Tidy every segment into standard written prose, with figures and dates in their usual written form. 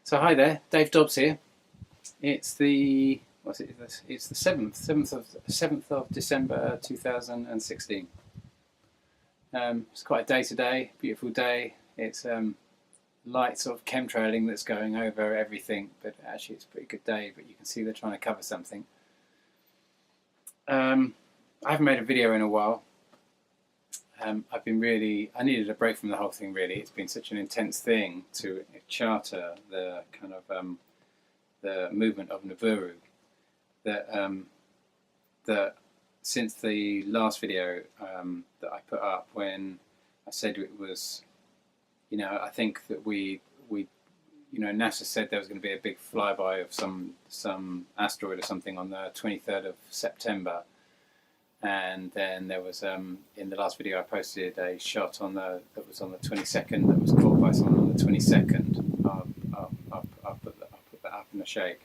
So hi there, Dave Dobbs here. It's the what's it? It's the seventh of December 2016. It's quite a day today, beautiful day. It's light sort of chemtrailing that's going over everything, but actually it's a pretty good day. But you can see they're trying to cover something. I haven't made a video in a while. I needed a break from the whole thing really. It's been such an intense thing to charter the kind of the movement of Nibiru that since the last video that I put up, when I said it was, I think that NASA said there was going to be a big flyby of some asteroid or something on the 23rd of September. And then there was, in the last video I posted a shot that was on the 22nd, that was caught by someone on the 22nd. I'll put that up in a shake.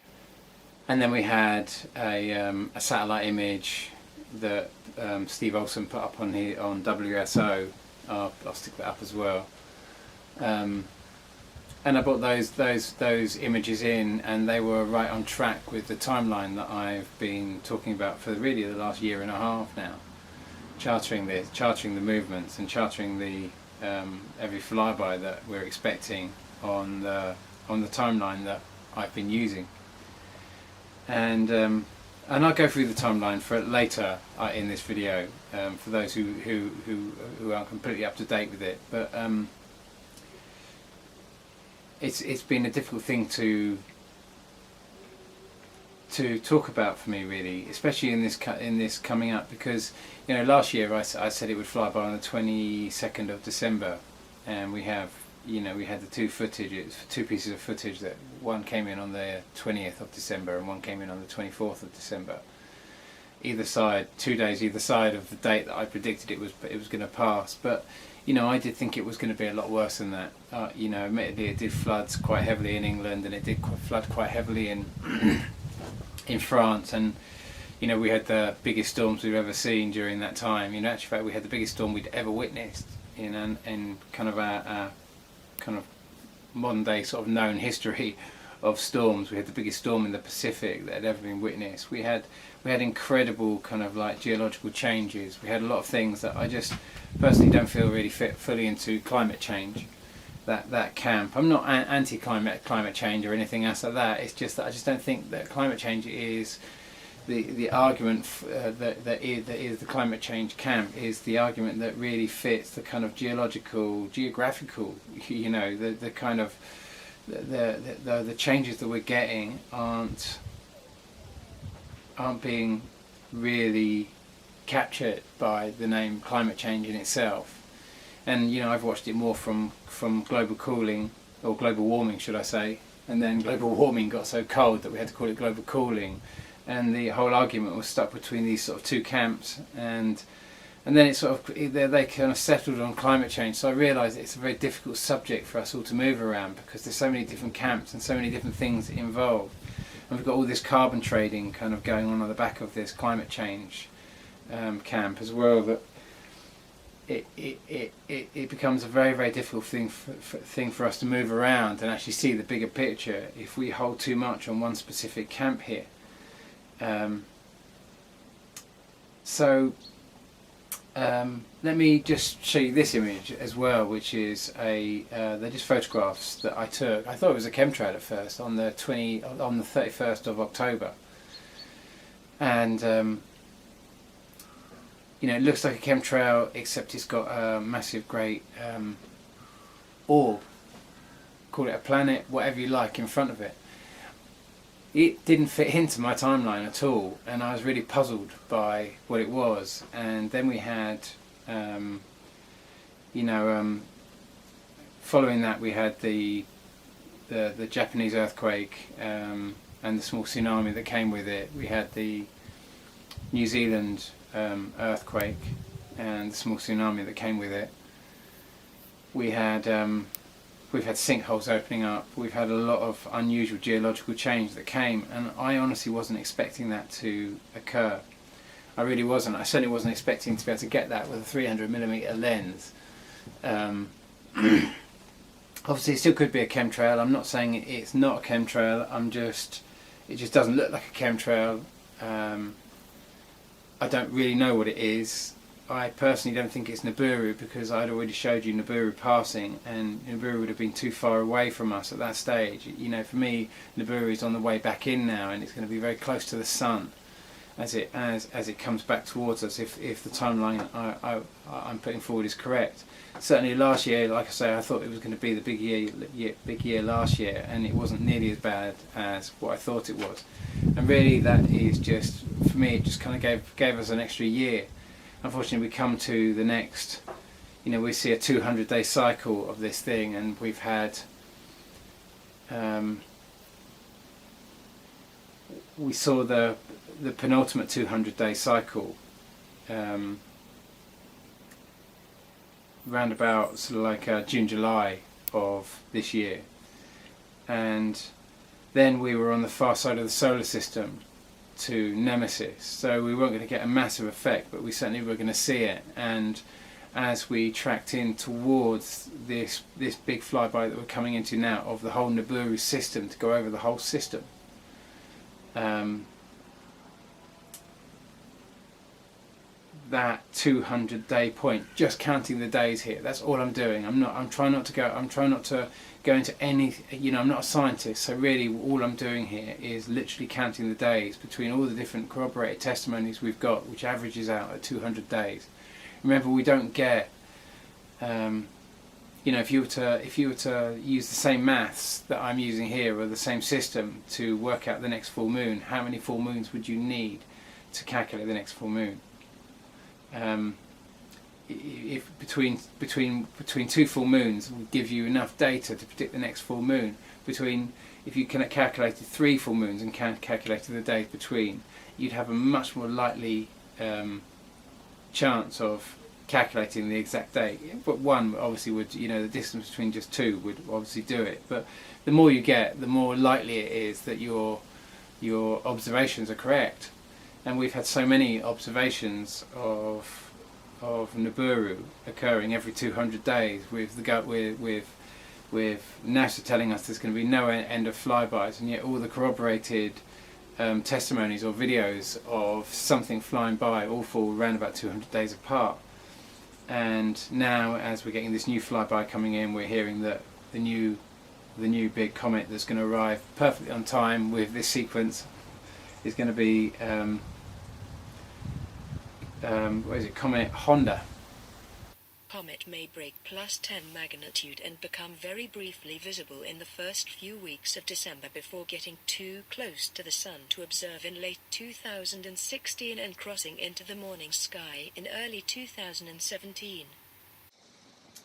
And then we had a satellite image that Steve Olsen put up on WSO. I'll stick that up as well. And I brought those images in, and they were right on track with the timeline that I've been talking about for really the last year and a half now. Chartering the movements, and chartering the every flyby that we're expecting on the timeline that I've been using. And I'll go through the timeline for it later in this video for those who aren't completely up to date with it, but. It's been a difficult thing to talk about for me, really, especially in this coming up, because last year I said it would fly by on the 22nd of December, and we had the two pieces of footage, that one came in on the 20th of December and one came in on the 24th of December. Either side, 2 days either side of the date that I predicted it was going to pass, but. I did think it was going to be a lot worse than that. Admittedly, it did flood quite heavily in England, and it did flood quite heavily in France, and we had the biggest storms we've ever seen during that time. In actual fact, we had the biggest storm we'd ever witnessed in kind of our kind of modern day sort of known history of storms. We had the biggest storm in the Pacific that had ever been witnessed. We had incredible kind of like geological changes. We had a lot of things that I just personally don't feel really fit fully into climate change. That camp. I'm not anti-climate change or anything else like that. It's just that I just don't think that climate change is the argument that is the climate change camp is the argument that really fits the kind of geographical, the kind of the changes that we're getting aren't being really captured by the name climate change in itself. And I've watched it more from global cooling, or global warming should I say, and then global warming got so cold that we had to call it global cooling, and the whole argument was stuck between these sort of two camps, and then it sort of they kind of settled on climate change. So I realised it's a very difficult subject for us all to move around, because there's so many different camps and so many different things involved, and we've got all this carbon trading kind of going on the back of this climate change camp as well, that it becomes a very, very difficult thing for us to move around and actually see the bigger picture if we hold too much on one specific camp here. Let me just show you this image as well, which is they're just photographs that I took. I thought it was a chemtrail at first on the 31st of October, and it looks like a chemtrail, except it's got a massive great orb, call it a planet, whatever you like, in front of it. It didn't fit into my timeline at all, and I was really puzzled by what it was. And then we had, following that we had the Japanese earthquake and the small tsunami that came with it. We had the New Zealand earthquake and the small tsunami that came with it. We've had sinkholes opening up. We've had a lot of unusual geological change that came, and I honestly wasn't expecting that to occur. I really wasn't. I certainly wasn't expecting to be able to get that with a 300mm lens. Obviously, it still could be a chemtrail. I'm not saying it's not a chemtrail. It just doesn't look like a chemtrail. I don't really know what it is. I personally don't think it's Nibiru, because I'd already showed you Nibiru passing, and Nibiru would have been too far away from us at that stage. You know, for me, Nibiru is on the way back in now, and it's going to be very close to the sun as it comes back towards us, if the timeline I'm putting forward is correct. Certainly last year, like I say, I thought it was going to be the big year last year, and it wasn't nearly as bad as what I thought it was. And really, that is just, for me, it just kind of gave us an extra year. Unfortunately, we come to the next, we see a 200-day cycle of this thing, and we've had we saw the penultimate 200-day cycle round about sort of like June, July of this year, and then we were on the far side of the solar system to Nemesis, so we weren't going to get a massive effect, but we certainly were going to see it. And as we tracked in towards this big flyby that we're coming into now of the whole Nibiru system, to go over the whole system, that 200-day point, just counting the days here, that's all I'm doing. I'm trying not to go into any, I'm not a scientist, so really all I'm doing here is literally counting the days between all the different corroborated testimonies we've got, which averages out at 200 days. Remember, we don't get if you were to use the same maths that I'm using here, or the same system to work out the next full moon, how many full moons would you need to calculate the next full moon? If between two full moons would give you enough data to predict the next full moon, if you calculated 3 full moons and calculated the days between, you'd have a much more likely chance of calculating the exact date. But one obviously would, the distance between just 2 would obviously do it. But the more you get, the more likely it is that your observations are correct. And we've had so many observations of Nibiru occurring every 200 days, with NASA telling us there's going to be no end of flybys, and yet all the corroborated testimonies or videos of something flying by all fall around about 200 days apart. And now, as we're getting this new flyby coming in, we're hearing that the new big comet that's going to arrive perfectly on time with this sequence is going to be Comet Honda. Comet may break +10 magnitude and become very briefly visible in the first few weeks of December before getting too close to the Sun to observe in late 2016 and crossing into the morning sky in early 2017.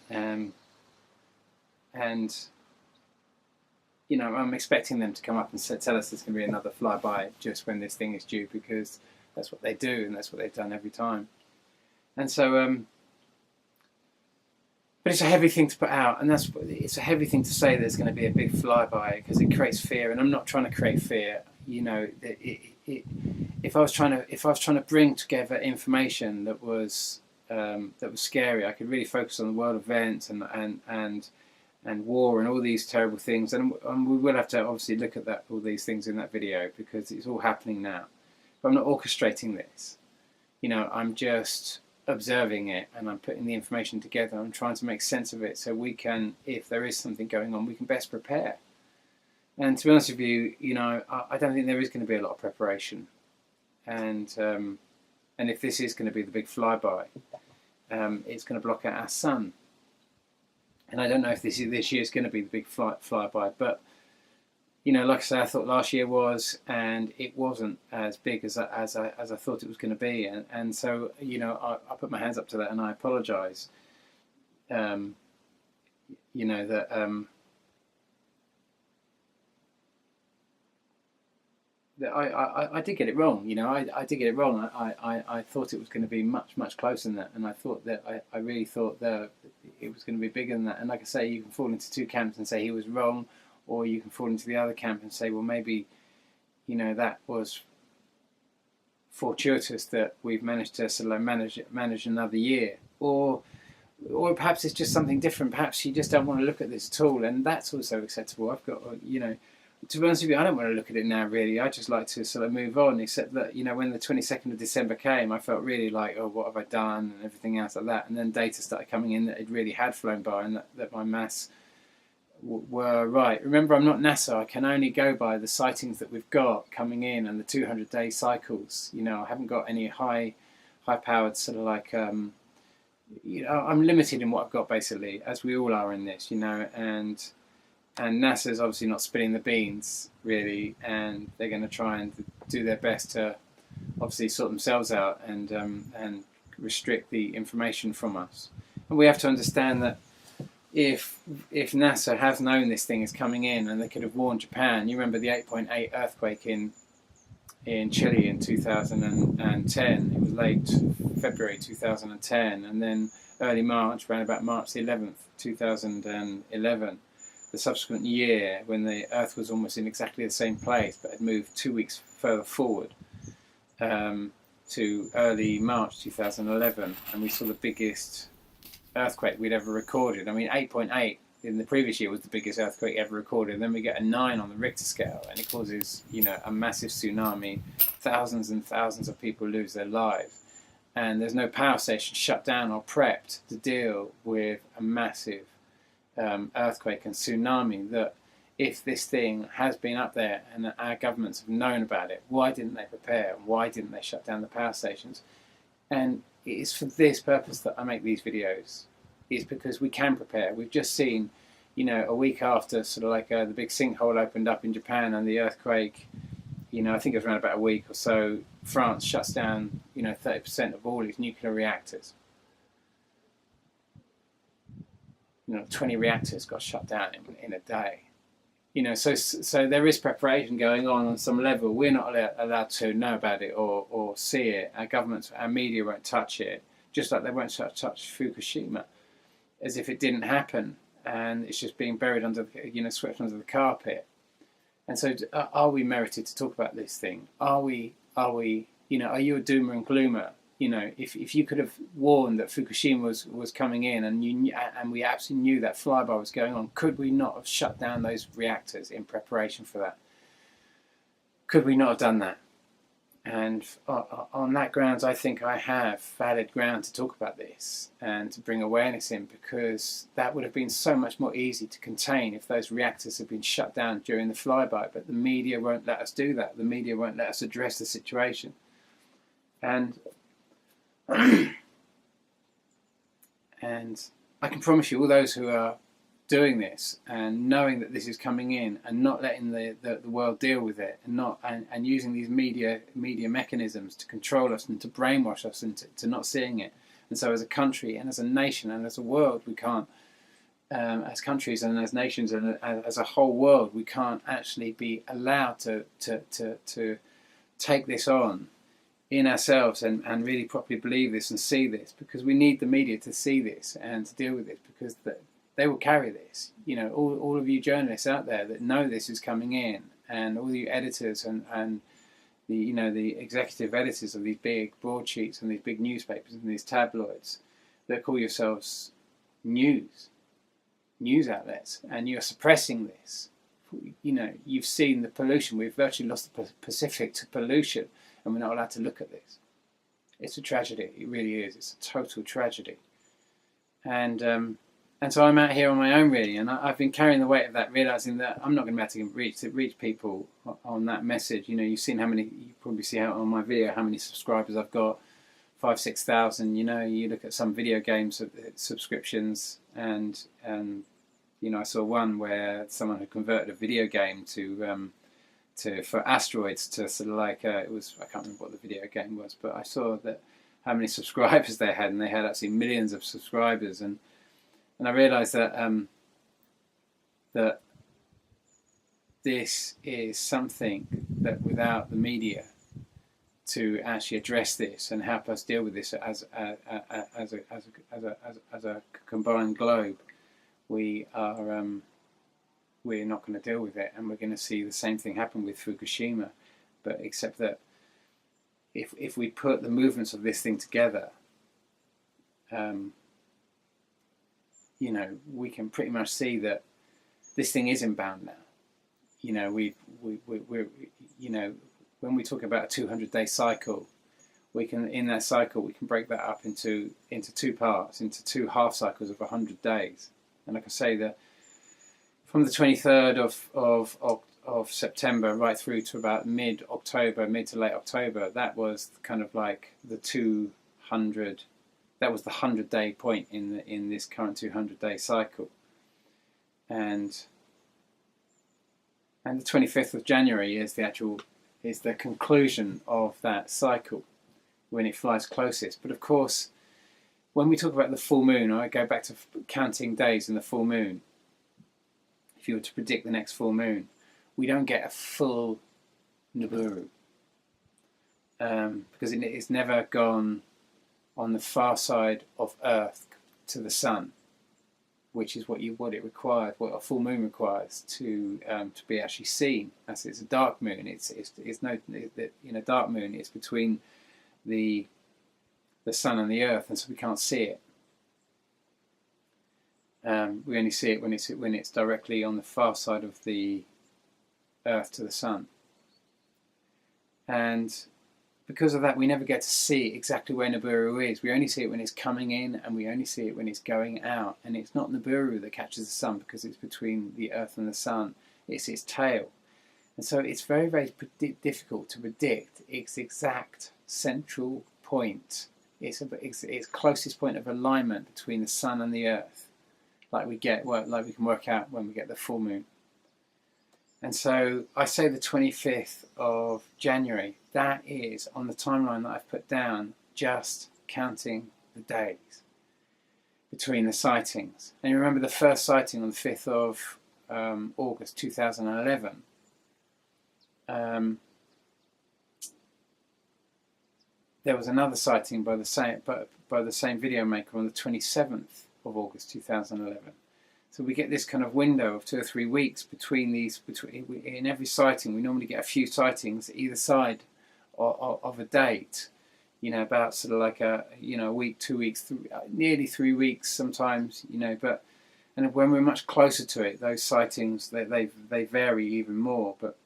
And I'm expecting them to come up and tell us there's going to be another flyby just when this thing is due, because that's what they do, and that's what they've done every time. And so, but it's a heavy thing to put out, and it's a heavy thing to say there's going to be a big flyby, because it creates fear. And I'm not trying to create fear. If I was trying to bring together information that was scary, I could really focus on the world events and war and all these terrible things. And we will have to obviously look at all these things in that video, because it's all happening now. But I'm not orchestrating this. I'm just observing it, and I'm putting the information together. I'm trying to make sense of it, so we can, if there is something going on, we can best prepare. And to be honest with you, I don't think there is going to be a lot of preparation. And if this is going to be the big flyby, it's going to block out our sun. And I don't know if this year is going to be the big flyby, but like I say, I thought last year was, and it wasn't as big as I thought it was going to be, and so I put my hands up to that, and I apologise. That I did get it wrong. I did get it wrong. I thought it was going to be much closer than that, and I thought that I really thought that it was going to be bigger than that. And like I say, you can fall into two camps and say he was wrong, or you can fall into the other camp and say, well, maybe, that was fortuitous that we've managed to sort of manage another year. Or or perhaps it's just something different. Perhaps you just don't want to look at this at all, and that's also acceptable. I've got, to be honest with you, I don't want to look at it now, really. I just like to sort of move on, except that, when the 22nd of December came, I felt really like, oh, what have I done, and everything else like that. And then data started coming in that it really had flown by, and that my maths were right. Remember, I'm not NASA. I can only go by the sightings that we've got coming in and the 200-day cycles. I haven't got any high-powered sort of like, I'm limited in what I've got, basically, as we all are in this, and NASA's obviously not spilling the beans, really, and they're going to try and do their best to obviously sort themselves out and restrict the information from us. And we have to understand that if NASA has known this thing is coming in, and they could have warned Japan. You remember the 8.8 earthquake in Chile in 2010. It was late February 2010, and then early March, around about March the 11th, 2011. The subsequent year, when the Earth was almost in exactly the same place, but had moved 2 weeks further forward to early March 2011, and we saw the biggest earthquake we'd ever recorded. I mean, 8.8 in the previous year was the biggest earthquake ever recorded. Then we get a 9 on the Richter scale, and it causes, a massive tsunami. Thousands and thousands of people lose their lives, and there's no power station shut down or prepped to deal with a massive earthquake and tsunami. That if this thing has been up there and our governments have known about it, why didn't they prepare? Why didn't they shut down the power stations? And it is for this purpose that I make these videos. It's because we can prepare. We've just seen, a week after sort of like the big sinkhole opened up in Japan and the earthquake, I think it was around about a week or so, France shuts down, 30% of all its nuclear reactors. 20 reactors got shut down in a day. So there is preparation going on some level. We're not allowed to know about it or see it. Our governments, our media won't touch it, just like they won't touch Fukushima, as if it didn't happen, and it's just being buried under, swept under the carpet. And so, are we merited to talk about this thing? Are you a doomer and gloomer? If you could have warned that Fukushima was coming in, and we absolutely knew that flyby was going on, could we not have shut down those reactors in preparation for that? Could we not have done that? And on that grounds, I think I have valid ground to talk about this and to bring awareness in, because that would have been so much more easy to contain if those reactors had been shut down during the flyby. But the media won't let us do that. The media won't let us address the situation. And I can promise you, all those who are doing this and knowing that this is coming in and not letting the world deal with it, and using these media mechanisms to control us and to brainwash us into not seeing it. And so as a country and as a nation and as a world, we can't, as countries and as nations and as a whole world, we can't actually be allowed to take this on in ourselves and really properly believe this and see this, because we need the media to see this and to deal with it, because they will carry this. All of you journalists out there that know this is coming in, and all you editors and the executive editors of these big broadsheets and these big newspapers and these tabloids that call yourselves news outlets, and you're suppressing this. You've seen the pollution. We've virtually lost the Pacific to pollution, and we're not allowed to look at this. It's a tragedy. It really is. It's a total tragedy. And so I'm out here on my own, really, and I've been carrying the weight of that, realising that I'm not going to be able to reach people on that message. You've seen you probably see on my video how many subscribers I've got, 5,000 to 6,000. You look at some video games subscriptions, and I saw one where someone had converted a video game for asteroids to sort of like it was, I can't remember what the video game was, but I saw that how many subscribers they had, and they had actually millions of subscribers, and I realised that that this is something that without the media to actually address this and help us deal with this as a combined globe, we're not going to deal with it, and we're going to see the same thing happen with Fukushima, but except that if we put the movements of this thing together, we can pretty much see that this thing is inbound now. We're when we talk about a 200-day cycle, in that cycle we can break that up into two parts, into two half cycles of 100 days. And like I say, that from the 23rd of September right through to about mid to late October, that was kind of like the 200. That was the 100-day point in this current 200-day cycle, and the 25th of January is the conclusion of that cycle, when it flies closest. But of course, when we talk about the full moon, I go back to counting days in the full moon. If you were to predict the next full moon, we don't get a full Nibiru, because it's never gone on the far side of Earth to the sun, which is what it requires, what a full moon requires to be actually seen. As it's a dark moon, dark moon is between the sun and the Earth, and so we can't see it. We only see it when it's directly on the far side of the Earth to the sun, and because of that, we never get to see exactly where Nibiru is. We only see it when it's coming in, and we only see it when it's going out. And it's not Nibiru that catches the sun, because it's between the Earth and the sun. It's its tail. And so it's very, very difficult to predict its exact central point. Its closest point of alignment between the sun and the Earth, like we can work out when we get the full moon. And so I say the 25th of January, that is, on the timeline that I've put down, just counting the days between the sightings. And you remember the first sighting on the 5th of August 2011. There was another sighting by the same video maker on the 27th of August 2011. So we get this kind of window of 2 or 3 weeks between these. In every sighting, we normally get a few sightings either side of a date. About sort of like a week, 2 weeks, nearly 3 weeks sometimes. And when we're much closer to it, those sightings they vary even more. But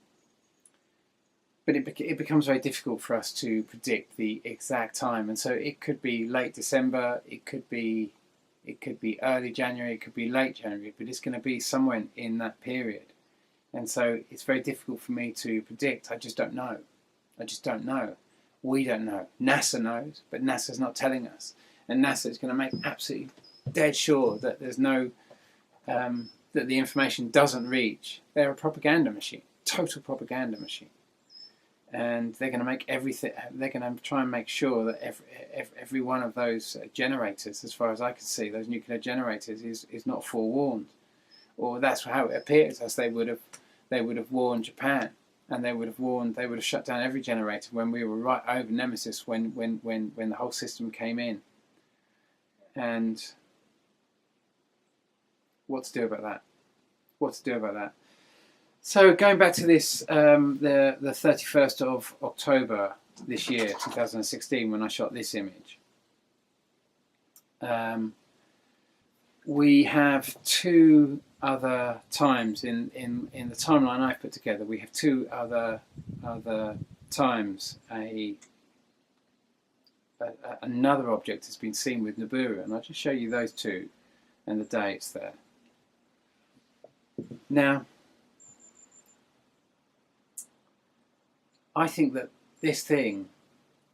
it becomes very difficult for us to predict the exact time, and so it could be late December, it could be early January, it could be late January, but it's going to be somewhere in that period. And so it's very difficult for me to predict. I just don't know. We don't know. NASA knows, but NASA's not telling us. And NASA is going to make absolutely dead sure that there's no, that the information doesn't reach. They're a propaganda machine, total propaganda machine. And they're going to make everything. They're going to try and make sure that every one of those generators, as far as I can see, those nuclear generators, is not forewarned, or that's how it appears. As they would have warned Japan, and they would have shut down every generator when we were right over Nemesis, when the whole system came in. And what to do about that? So going back to this, the 31st of October this year, 2016, when I shot this image, we have two other times in the timeline I've put together. We have two other times another object has been seen with Nibiru, and I'll just show you those two and the dates there. Now, I think that this thing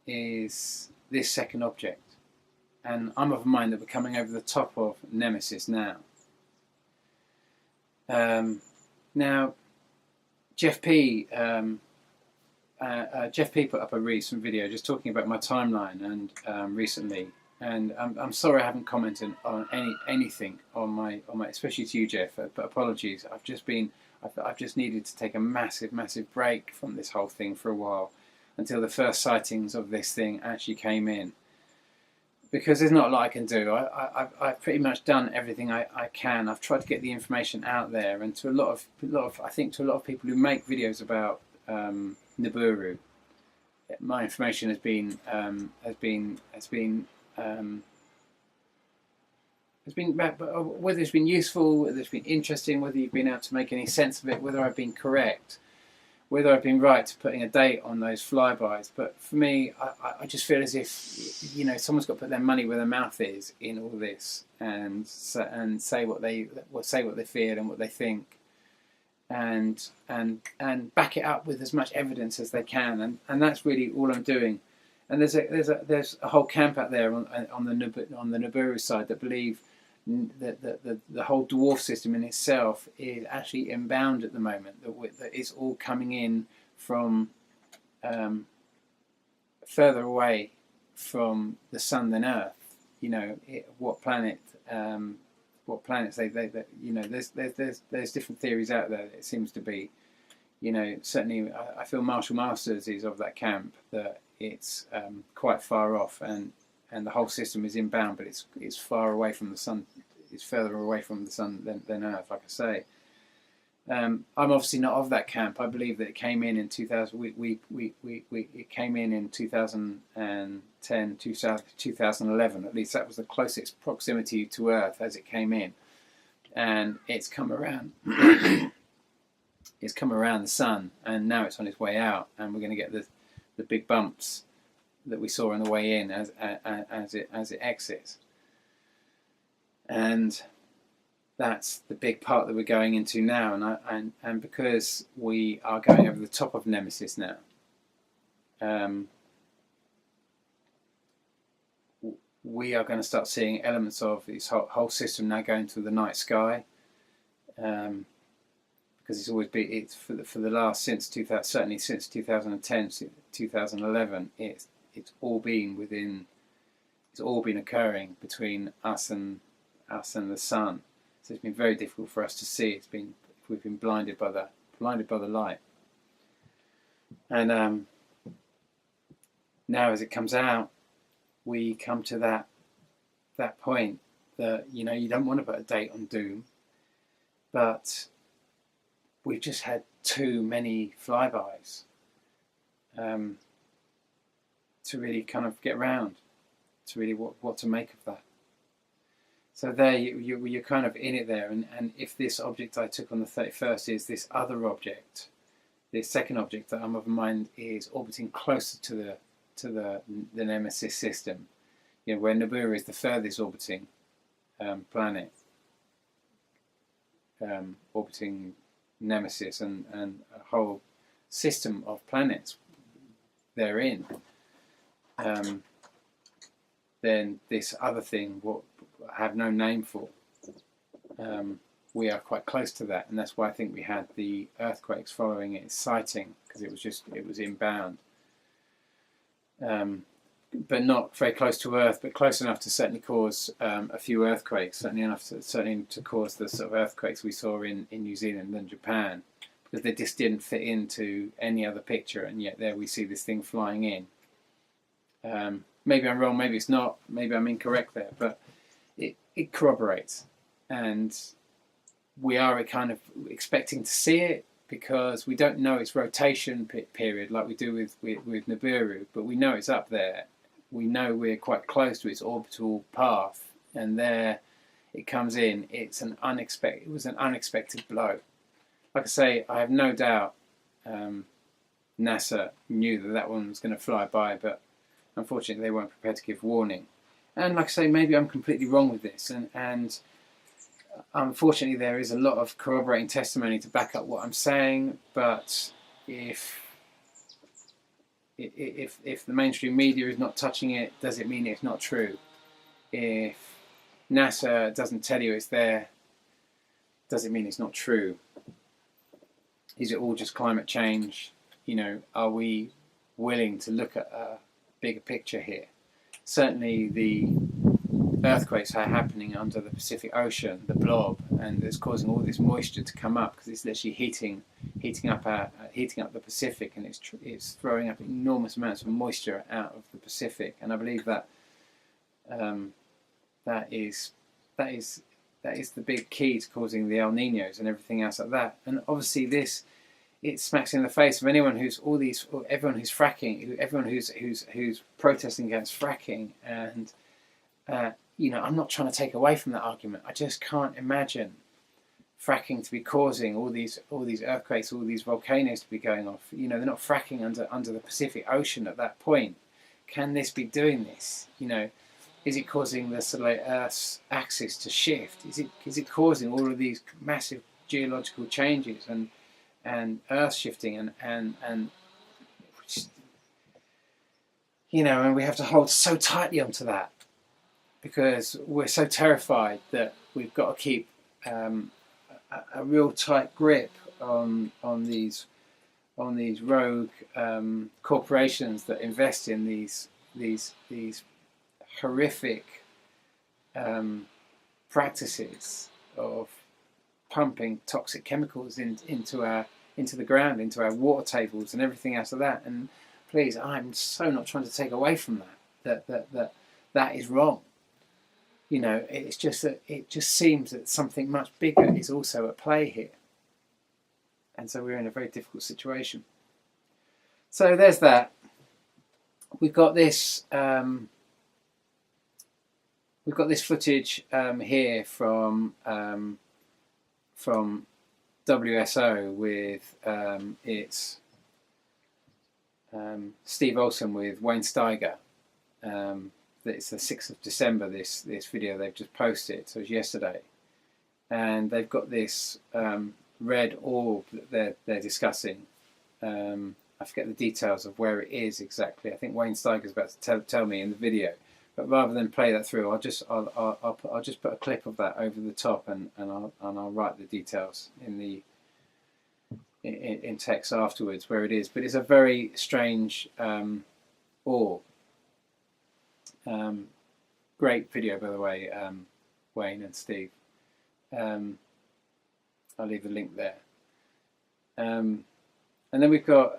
is this second object, and I'm of a mind that we're coming over the top of Nemesis now. Now, Jeff P. Put up a recent video just talking about my timeline and recently, and I'm sorry I haven't commented on anything on my especially to you, Jeff. But apologies. I've just needed to take a massive break from this whole thing for a while, until the first sightings of this thing actually came in. Because there's not a lot I can do. I've pretty much done everything I can. I've tried to get the information out there, and to a lot of people who make videos about Nibiru, my information has been whether it's been useful, whether it's been interesting, whether you've been able to make any sense of it, whether I've been correct, whether I've been right to putting a date on those flybys. But for me, I just feel as if, someone's got to put their money where their mouth is in all this, and say what they feel and what they think, and back it up with as much evidence as they can, and that's really all I'm doing. And there's a whole camp out there on the Nibiru side that believe that the whole dwarf system in itself is actually inbound at the moment. That it's all coming in from further away from the sun than Earth. What planets they there's different theories out there. It seems to be, certainly I feel Marshall Masters is of that camp, that it's quite far off, and the whole system is inbound, but it's far away from the sun. It's further away from the sun than Earth, like I say. I'm obviously not of that camp. I believe that it came in 2000. It came in 2010, 2011. At least that was the closest proximity to Earth as it came in, and it's come around. It's come around the sun, and now it's on its way out, and we're going to get the big bumps that we saw on the way in as it exits. And that's the big part that we're going into now, and because we are going over the top of Nemesis now, we are going to start seeing elements of this whole system now going through the night sky, because it's always been, for the last, since 2000, certainly since 2010, 2011, it's all been occurring between us and the sun. So it's been very difficult for us to see. We've been blinded by the light. And now, as it comes out, we come to that point that you don't want to put a date on doom, but we've just had too many flybys to really kind of get round to really what to make of that. So there you're kind of in it there, and if this object I took on the 31st is this other object, this second object that I'm of mind is orbiting closer to the Nemesis system, where Nibiru is the furthest orbiting planet, orbiting Nemesis and a whole system of planets therein. Then this other thing, what I have no name for, we are quite close to that, and that's why I think we had the earthquakes following its sighting, because it was inbound, but not very close to Earth, but close enough to certainly cause a few earthquakes, certainly to cause the sort of earthquakes we saw in New Zealand and Japan, because they just didn't fit into any other picture, and yet there we see this thing flying in. Maybe I'm wrong, maybe it's not, maybe I'm incorrect there, but it corroborates, and we are kind of expecting to see it, because we don't know its rotation period like we do with Nibiru, but we know it's up there. We know we're quite close to its orbital path, and there it comes in. It was an unexpected blow. Like I say, I have no doubt NASA knew that one was going to fly by, but unfortunately they weren't prepared to give warning. And like I say, maybe I'm completely wrong with this, and unfortunately there is a lot of corroborating testimony to back up what I'm saying, but if the mainstream media is not touching it, does it mean it's not true? If NASA doesn't tell you it's there, does it mean it's not true? Is it all just climate change? Are we willing to look at a bigger picture here? Certainly the earthquakes are happening under the Pacific Ocean, the blob, and it's causing all this moisture to come up, because it's literally heating up the Pacific, and it's throwing up enormous amounts of moisture out of the Pacific. And I believe that that is the big key to causing the El Niños and everything else like that. And obviously it smacks in the face of everyone who's fracking, everyone who's protesting against fracking, and you know, I'm not trying to take away from that argument. I just can't imagine fracking to be causing all these earthquakes, all these volcanoes to be going off. You know, they're not fracking under the Pacific Ocean at that point. Can this be doing this? You know, is it causing the sort of Earth's axis to shift? Is it causing all of these massive geological changes and Earth shifting and you know, and we have to hold so tightly onto that because we're so terrified that we've got to keep a real tight grip on these rogue corporations that invest in these horrific practices of pumping toxic chemicals into the ground, into our water tables, and everything else of that. And please, I'm so not trying to take away from that is wrong. You know, it's just that it just seems that something much bigger is also at play here, and so we're in a very difficult situation. So there's that. We've got this. We've got this footage here from WSO with it's Steve Olson with Wayne Steiger. It's the 6th of December, this video they've just posted, so it's yesterday. And they've got this red orb that they're discussing. I forget the details of where it is exactly. I think Wayne Steiger's about to tell me in the video. But rather than play that through, I'll just put a clip of that over the top, and I'll write the details in text afterwards where it is. But it's a very strange orb. Great video, by the way, Wayne and Steve. I'll leave the link there. And then we've got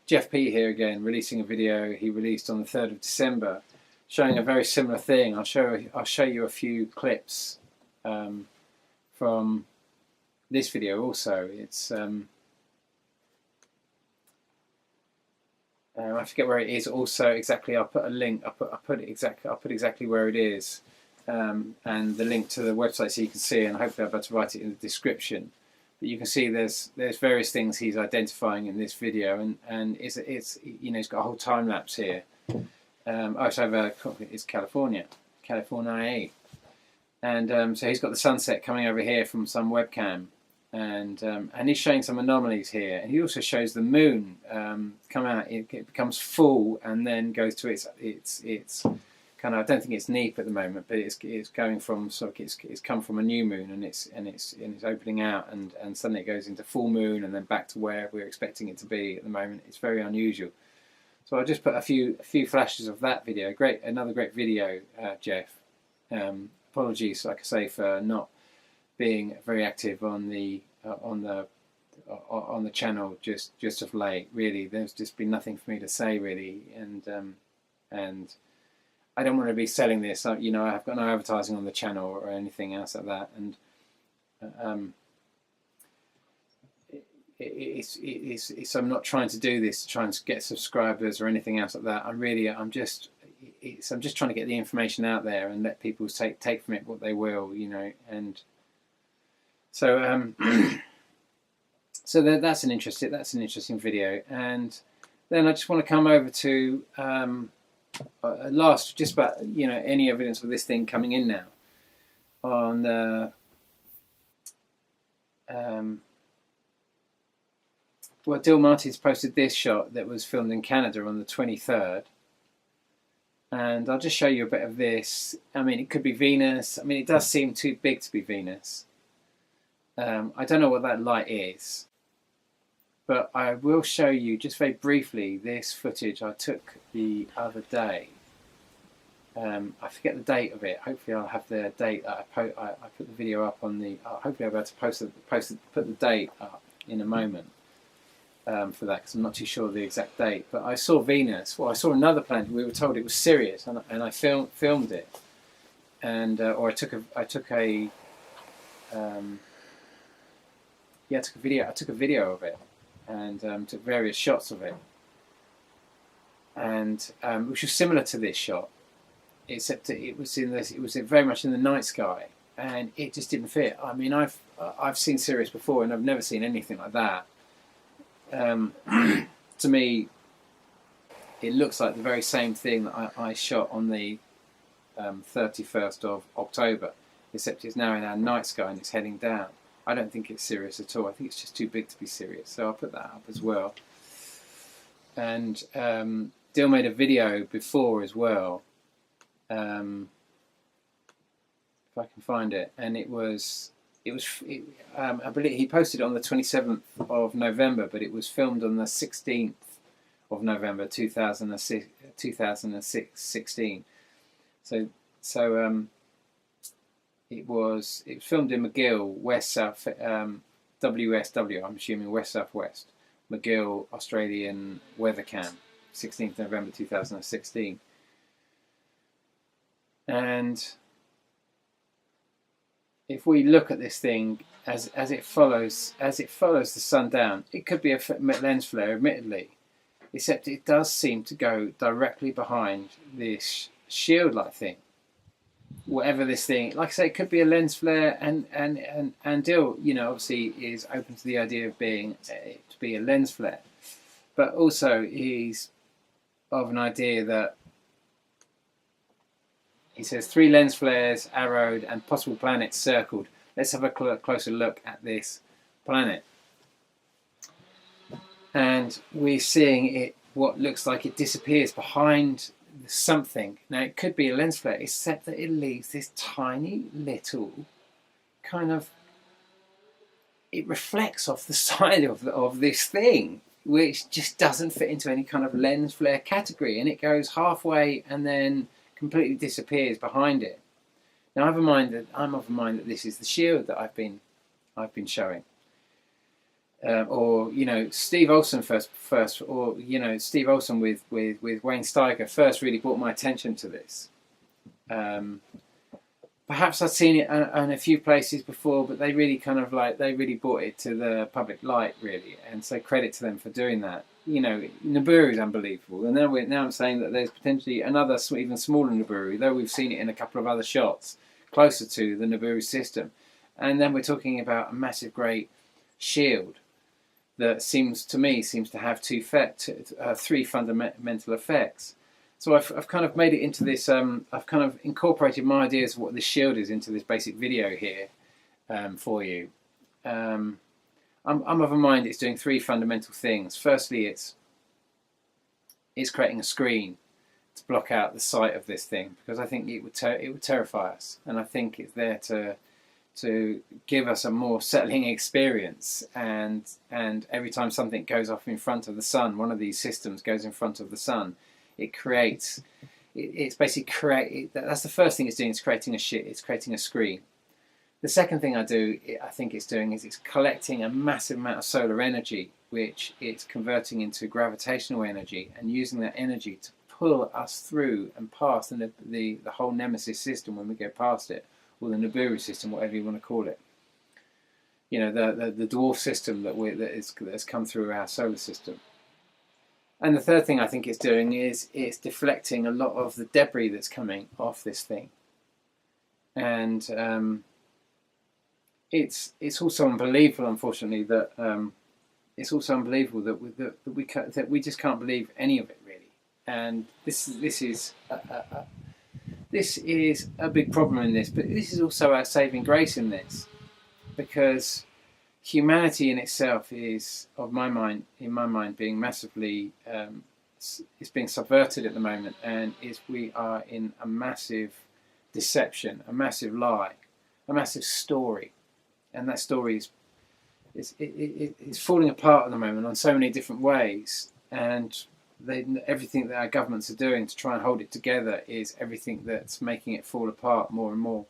Jeff P here again, releasing a video he released on the 3rd of December, showing a very similar thing. I'll show you a few clips from this video also. It's I forget where it is. Also, exactly. I'll put a link. I'll put exactly where it is, and the link to the website so you can see. And hopefully, I'll be able to write it in the description. But you can see there's various things he's identifying in this video, and it's you know, he's got a whole time lapse here. It's California, and so he's got the sunset coming over here from some webcam. And he's showing some anomalies here, and he also shows the moon come out. It becomes full and then goes to its kind of, I don't think it's neap at the moment, but it's going from sort of it's come from a new moon, and it's opening out, and suddenly it goes into full moon and then back to where we're expecting it to be at the moment. It's very unusual. So I'll just put a few flashes of that video. Another great video, Jeff. Apologies, like I say, for not being very active on the channel just of late. Really, there's just been nothing for me to say really, and I don't want to be selling this. You know, I've got no advertising on the channel or anything else like that, and I'm not trying to do this to try and get subscribers or anything else like that. I'm just trying to get the information out there and let people take from it what they will, you know, and. So so that's an interesting video, and then I just want to come over to last, just about, you know, any evidence of this thing coming in now on well, D.U.M.B posted this shot that was filmed in Canada on the 23rd, and I'll just show you a bit of this. I mean, it could be Venus. I mean, it does seem too big to be Venus. I don't know what that light is, but I will show you just very briefly this footage I took the other day. I forget the date of it. Hopefully I'll have the date that I put the video up on the... hopefully I'll be able to put the date up in a moment for that, because I'm not too sure of the exact date. But I saw Venus. Well, I saw another planet. We were told it was Sirius, and I filmed it. And or I took a video of it, and took various shots of it. and which was similar to this shot, except that it was very much in the night sky, and it just didn't fit. I mean, I've seen Sirius before, and I've never seen anything like that. To me, it looks like the very same thing that I shot on the 31st of October, except it's now in our night sky and it's heading down. I don't think it's Sirius at all. I think it's just too big to be Sirius, so I'll put that up as well. And Dill made a video before as well, if I can find it, and it was I believe he posted it on the 27th of November, but it was filmed on the 16th of November 2016. So it was filmed in McGill, West South, WSW. I'm assuming West Southwest, McGill, Australian weather cam, 16th November 2016, and if we look at this thing as it follows the sun down, it could be a lens flare, admittedly, except it does seem to go directly behind this shield-like thing. Whatever this thing, like I say, it could be a lens flare, and Dill, obviously is open to the idea of being to be a lens flare, but also he's of an idea that he says 3 lens flares arrowed and possible planets circled. Let's have a closer look at this planet. And we're seeing it, what looks like it disappears behind something. Now it could be a lens flare, except that it leaves this tiny little kind of, it reflects off the side of this thing, which just doesn't fit into any kind of lens flare category, and it goes halfway and then completely disappears behind it. Now I'm of a mind that this is the shield that I've been showing, or Steve Olson first, or Steve Olson with Wayne Steiger first really brought my attention to this. Perhaps I'd seen it in a few places before, but they really brought it to the public light, really, and so credit to them for doing that. Nibiru is unbelievable, and now I'm saying that there's potentially another even smaller Nibiru, though we've seen it in a couple of other shots closer to the Nibiru system, and then we're talking about a massive, great shield that seems to have 3 fundamental effects. So I've kind of made it into this. I've kind of incorporated my ideas of what this shield is into this basic video here for you. I'm of a mind it's doing 3 fundamental things. Firstly, it's creating a screen to block out the sight of this thing, because I think it would terrify us, and I think it's there to give us a more settling experience. And every time something goes off in front of the sun, one of these systems goes in front of the sun, it creates. It's basically that's the first thing it's doing. It's creating a screen. The second thing I think it's doing is it's collecting a massive amount of solar energy, which it's converting into gravitational energy, and using that energy to pull us through and past the whole Nemesis system when we go past it, or the Nibiru system, whatever you want to call it. The dwarf system that's come through our solar system. And the third thing I think it's doing is it's deflecting a lot of the debris that's coming off this thing. And it's also unbelievable, unfortunately, that we just can't believe any of it, really. And this is a big problem in this, but this is also our saving grace in this, because humanity in itself is, in my mind, being massively, it's being subverted at the moment, and we are in a massive deception, a massive lie, a massive story. And that story is falling apart at the moment on so many different ways, and everything that our governments are doing to try and hold it together is everything that's making it fall apart more and more.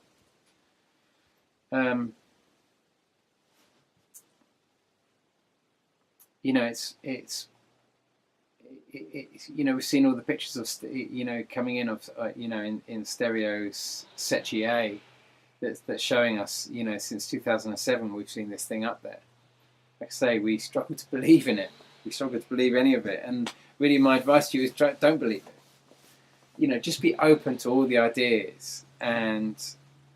We've seen all the pictures of coming in of in stereo Secchi that's showing us, since 2007 we've seen this thing up there. Like I say, we struggle to believe in it. We struggle to believe any of it, and really my advice to you is don't believe it. You know, just be open to all the ideas, and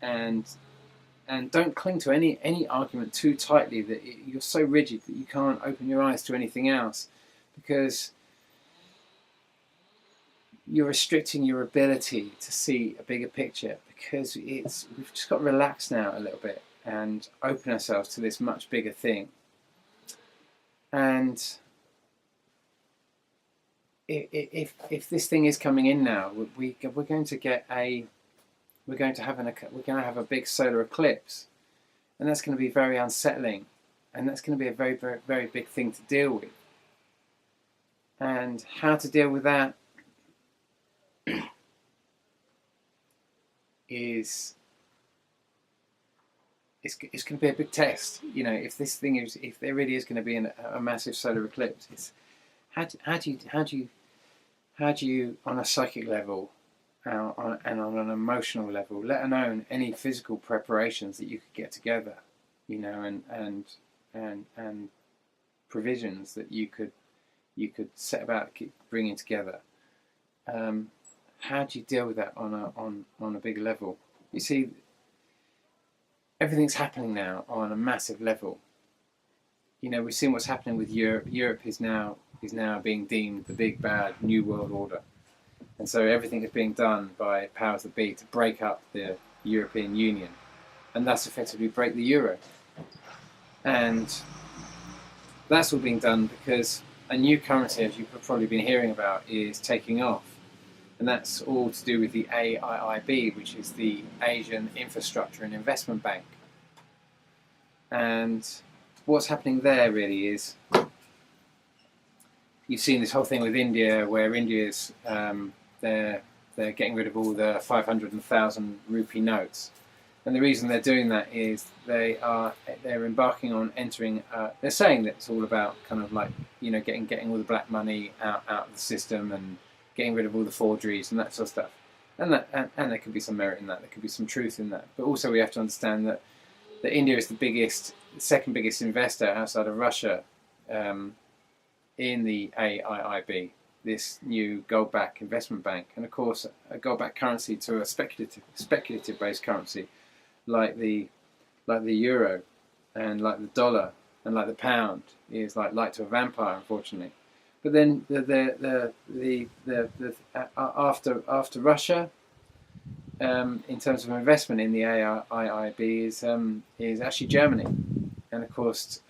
don't cling to any argument too tightly that you're so rigid that you can't open your eyes to anything else, because you're restricting your ability to see a bigger picture, because we've just got to relax now a little bit and open ourselves to this much bigger thing. And if this thing is coming in now, we're going to have a big solar eclipse, and that's going to be very unsettling, and that's going to be a very, very, very big thing to deal with. And how to deal with that is it's going to be a big test. You know, if there really is going to be a massive solar eclipse, it's how do you on a psychic level and on an emotional level, let alone any physical preparations that you could get together, you know, and provisions that you could set about bringing together. How do you deal with that on a big level? You see, everything's happening now on a massive level. You know, we've seen what's happening with Europe. Europe is now being deemed the big bad new world order, and so everything is being done by powers that be to break up the European Union, and thus effectively break the euro. And that's all being done because a new currency, as you've probably been hearing about, is taking off. And that's all to do with the AIIB, which is the Asian Infrastructure and Investment Bank. And what's happening there really is, you've seen this whole thing with India, where India's they're getting rid of all the 500 and 1,000 rupee notes. And the reason they're doing that is they're embarking on entering. They're saying that it's all about kind of like, you know, getting all the black money out of the system and getting rid of all the forgeries and that sort of stuff. And there could be some merit in that. There could be some truth in that. But also we have to understand that India is the second biggest investor outside of Russia in the AIIB, this new gold-backed investment bank. And of course, a gold-backed currency to a speculative-based currency like the euro and like the dollar and like the pound is like to a vampire, unfortunately. But then after Russia, in terms of investment in the AIIB is actually Germany, and of course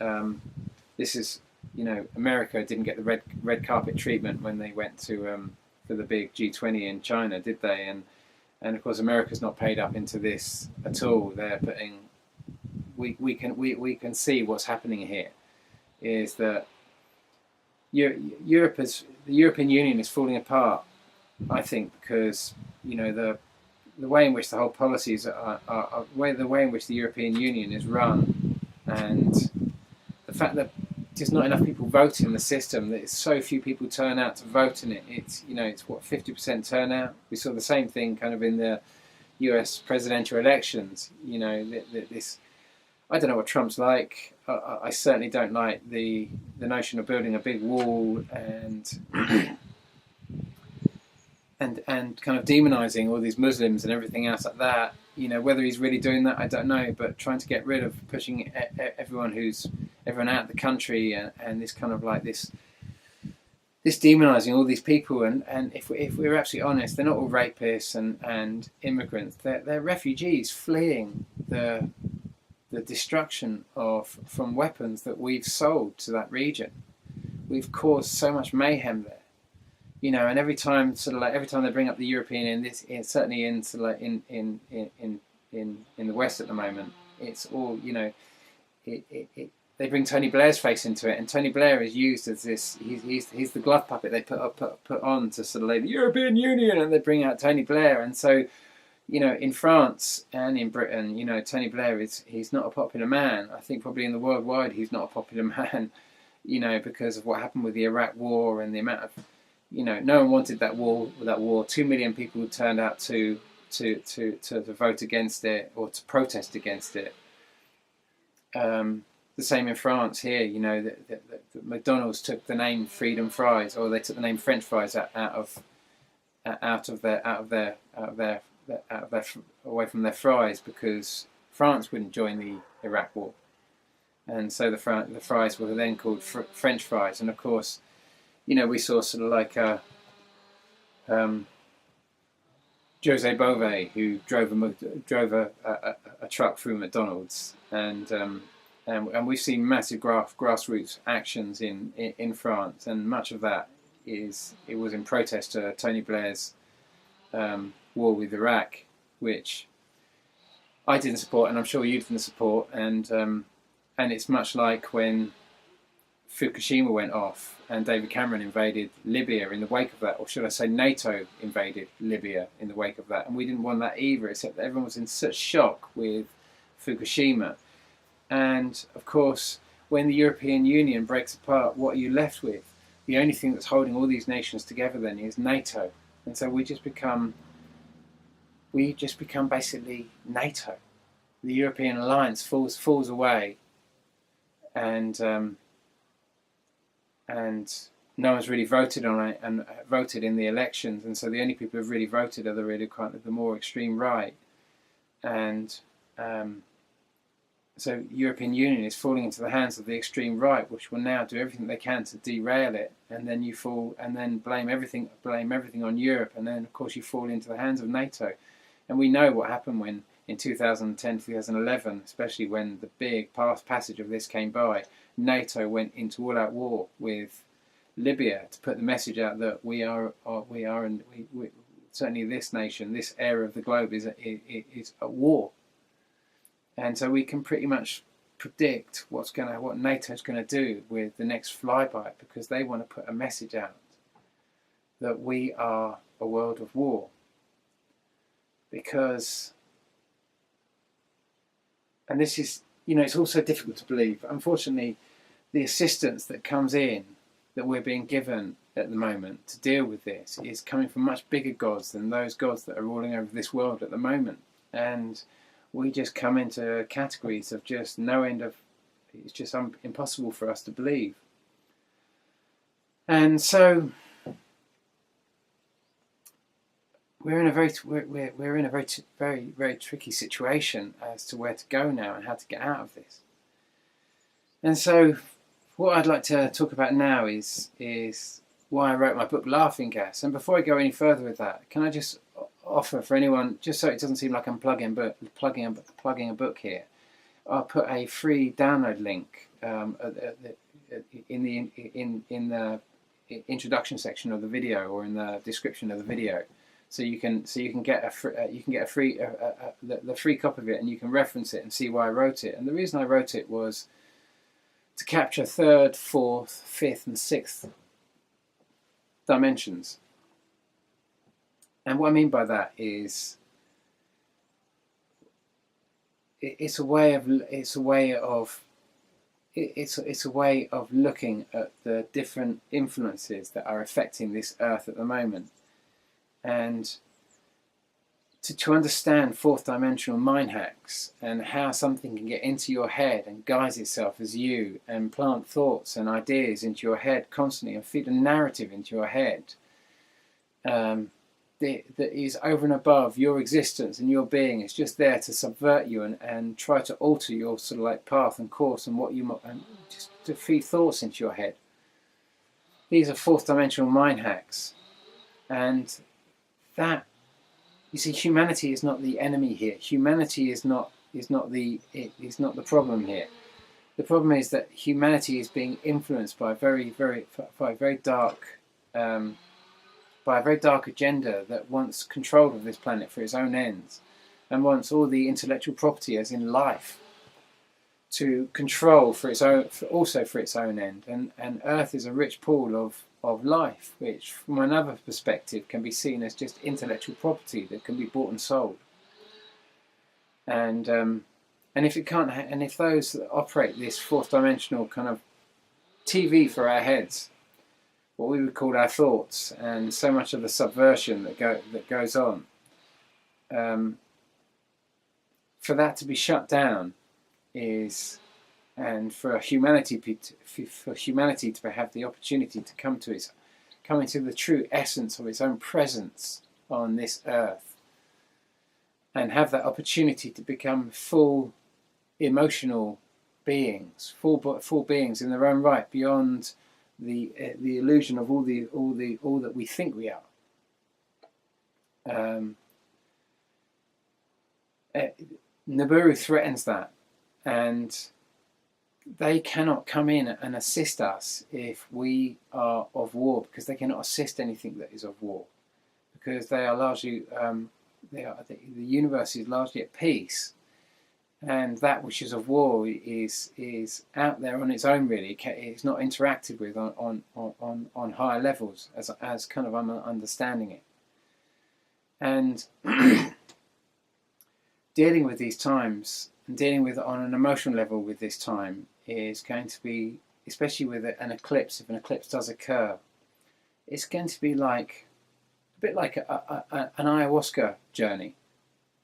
this is, you know, America didn't get the red carpet treatment when they went to for the big G20 in China, did they? And of course America's not paid up into this at all. They're putting we can see what's happening here is that the European Union is falling apart, I think, because, you know, the way in which the whole policies the way in which the European Union is run, and the fact that there's not enough people vote in the system, that so few people turn out to vote in it. It's, you know, it's what, 50% turnout. We saw the same thing kind of in the US presidential elections. You know, this, I don't know what Trump's like. I certainly don't like the notion of building a big wall and kind of demonizing all these Muslims and everything else like that. You know, whether he's really doing that, I don't know. But trying to get rid of pushing everyone out of the country and this kind of like this demonizing all these people. And if we're absolutely honest, they're not all rapists and immigrants. They're refugees fleeing the destruction from weapons that we've sold to that region. We've caused so much mayhem there, you know. And every time they bring up the European certainly in the West at the moment, it's all, you know, they bring Tony Blair's face into it, and Tony Blair is used as this. He's the glove puppet they put on to sort of like the European Union, and they bring out Tony Blair, and so, you know, in France and in Britain, you know, Tony Blair he's not a popular man. I think probably in the worldwide he's not a popular man, you know, because of what happened with the Iraq War and the amount of, you know, no one wanted that war. 2 million people turned out to vote against it or to protest against it. the same in France here. You know, that McDonald's took the name Freedom Fries, or they took the name French fries out of their away from their fries, because France wouldn't join the Iraq War, and so the fries were then called French fries. And of course, you know, we saw sort of like Jose Bove, who drove a truck through McDonald's, and we've seen massive grassroots actions in France, and much of that was in protest to Tony Blair's war with Iraq, which I didn't support, and I'm sure you didn't support, and it's much like when Fukushima went off and David Cameron invaded Libya in the wake of that, or should I say NATO invaded Libya in the wake of that, and we didn't want that either, except that everyone was in such shock with Fukushima. And of course, when the European Union breaks apart, what are you left with? The only thing that's holding all these nations together then is NATO, and so we just become basically NATO. The European alliance falls away, and no one's really voted on it and voted in the elections, and so the only people who've really voted are the more extreme right, and so the European Union is falling into the hands of the extreme right, which will now do everything they can to derail it, and then you fall, and then blame everything on Europe, and then of course you fall into the hands of NATO. And we know what happened when in 2010, 2011, especially when the big passage of this came by, NATO went into all-out war with Libya to put the message out that we certainly this nation, this area of the globe is at war. And so we can pretty much predict what NATO's going to do with the next flyby, because they want to put a message out that we are a world of war. Because, and this is, you know, it's also difficult to believe, but unfortunately, the assistance that comes in, that we're being given at the moment to deal with this, is coming from much bigger gods than those gods that are ruling over this world at the moment. And we just come into categories of just no end of, it's just impossible for us to believe. And so we're in a very tricky situation as to where to go now and how to get out of this. And so what I'd like to talk about now is why I wrote my book Laughing Gas. And before I go any further with that, can I just offer for anyone, just so it doesn't seem like I'm plugging a book here, I'll put a free download link in the introduction section of the video, or in the description of the video, so you can get a free the free copy of it, and you can reference it and see why I wrote it. And the reason I wrote it was to capture third, fourth, fifth, and sixth dimensions. And what I mean by that is it's a way of looking at the different influences that are affecting this earth at the moment, and to understand fourth dimensional mind hacks and how something can get into your head and guise itself as you, and plant thoughts and ideas into your head constantly, and feed a narrative into your head that is over and above your existence and your being. It's just there to subvert you and try to alter your sort of like path and course, and and just to feed thoughts into your head. These are fourth dimensional mind hacks, and that, you see, humanity is not the enemy here. Humanity is not the problem here. The problem is that humanity is being influenced by a very dark agenda that wants control of this planet for its own ends, and wants all the intellectual property, as in life, to control for its own end. And Earth is a rich pool of life, which from another perspective can be seen as just intellectual property that can be bought and sold. And if those that operate this fourth dimensional kind of TV for our heads, what we would call our thoughts, and so much of the subversion that goes on, for that to be shut down is and for humanity to have the opportunity to come into the true essence of its own presence on this earth, and have that opportunity to become full emotional beings, full beings in their own right, beyond the illusion of all that we think we are. Nibiru threatens that, and they cannot come in and assist us if we are of war, because they cannot assist anything that is of war, because they are largely the universe is largely at peace, and that which is of war is out there on its own. Really, it's not interacted with on higher levels as kind of I'm understanding it, and dealing with these times and dealing with it on an emotional level with this time is going to be, especially with an eclipse. If an eclipse does occur, it's going to be like a bit like an ayahuasca journey.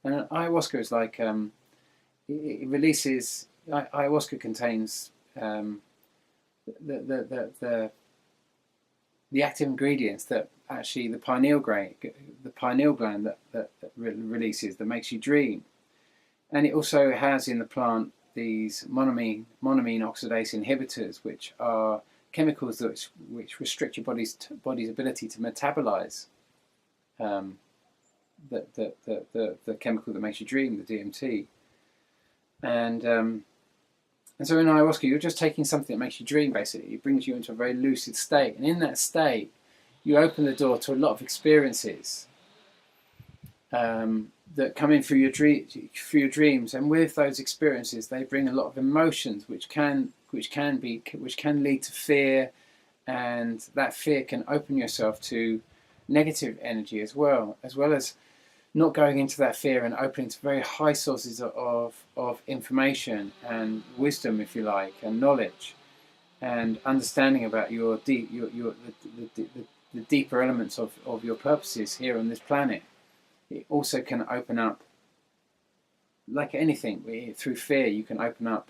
And an ayahuasca is like it releases. Ayahuasca contains the active ingredients that actually the pineal gland that releases, that makes you dream. And it also has in the plant these monoamine oxidase inhibitors, which are chemicals which restrict your body's ability to metabolize the chemical that makes you dream, the DMT. And so in ayahuasca, you're just taking something that makes you dream, basically. It brings you into a very lucid state. And in that state, you open the door to a lot of experiences that come in through your dreams. And with those experiences, they bring a lot of emotions, which can lead to fear. And that fear can open yourself to negative energy as well as not going into that fear and opening to very high sources of information and wisdom, if you like, and knowledge and understanding about the deeper elements of your purposes here on this planet. It also can open up, like anything, through fear. You can open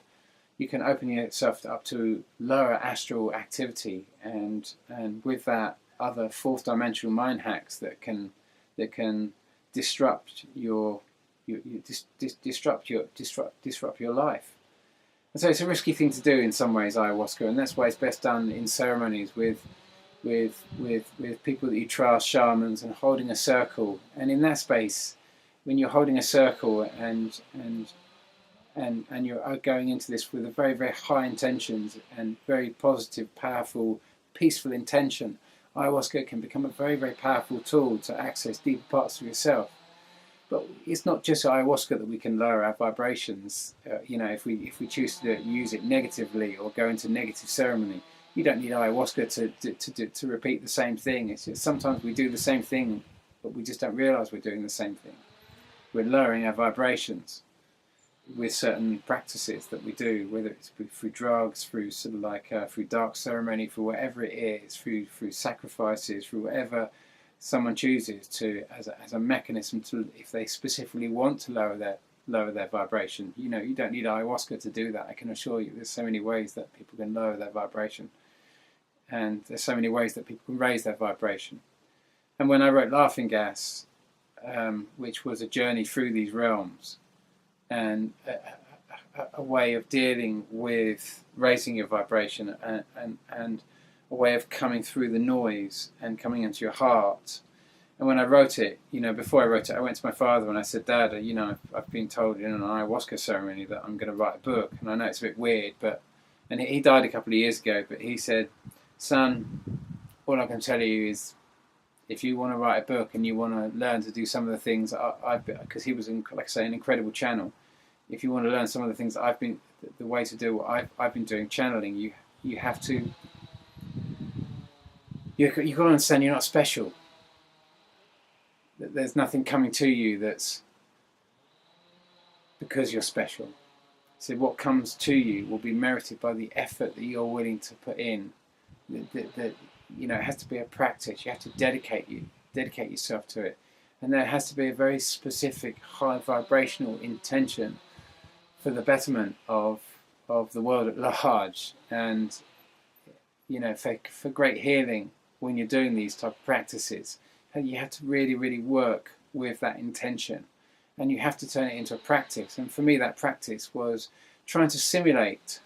yourself up to lower astral activity, and with that, other fourth dimensional mind hacks that can disrupt your life. And so it's a risky thing to do in some ways, ayahuasca, and that's why it's best done in ceremonies with people that you trust, shamans, and holding a circle. And in that space, when you're holding a circle and you're going into this with a very, very high intentions and very positive, powerful, peaceful intention, ayahuasca can become a very, very powerful tool to access deeper parts of yourself. But it's not just ayahuasca that we can lower our vibrations. If we choose to use it negatively or go into negative ceremony, you don't need ayahuasca to repeat the same thing. It's just sometimes we do the same thing, but we just don't realise we're doing the same thing. We're lowering our vibrations with certain practices that we do, whether it's through drugs, through sort of like through dark ceremony, for whatever it is, through sacrifices, through whatever someone chooses to as a mechanism to, if they specifically want to lower their vibration. You don't need ayahuasca to do that. I can assure you, there's so many ways that people can lower their vibration, and there's so many ways that people can raise their vibration. And when I wrote Laughing Gas, which was a journey through these realms, and a way of dealing with raising your vibration and a way of coming through the noise and coming into your heart. And when I wrote it, before I wrote it, I went to my father and I said, Dad, I've been told in an ayahuasca ceremony that I'm going to write a book. And I know it's a bit weird, and he died a couple of years ago, but he said, son, all I can tell you is, if you want to write a book and you want to learn to do some of the things because he was, like I say, an incredible channel. If you want to learn some of the things that the way to do what I've been doing, channeling, you have to. You've got to understand you're not special. That there's nothing coming to you that's because you're special. So what comes to you will be merited by the effort that you're willing to put in. It has to be a practice. You have to dedicate yourself to it, and there has to be a very specific high vibrational intention for the betterment of of the world at large, and for great healing when you're doing these type of practices, you have to really, really work with that intention, and you have to turn it into a practice. And for me, that practice was trying to simulate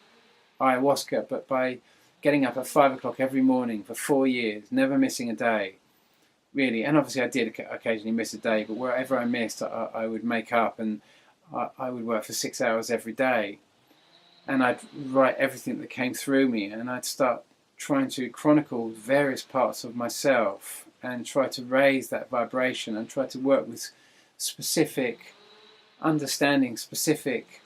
ayahuasca, but by getting up at 5 o'clock every morning for 4 years, never missing a day, really. And obviously I did occasionally miss a day, but wherever I missed, I would make up, and I would work for 6 hours every day, and I'd write everything that came through me, and I'd start trying to chronicle various parts of myself and try to raise that vibration and try to work with specific understanding, specific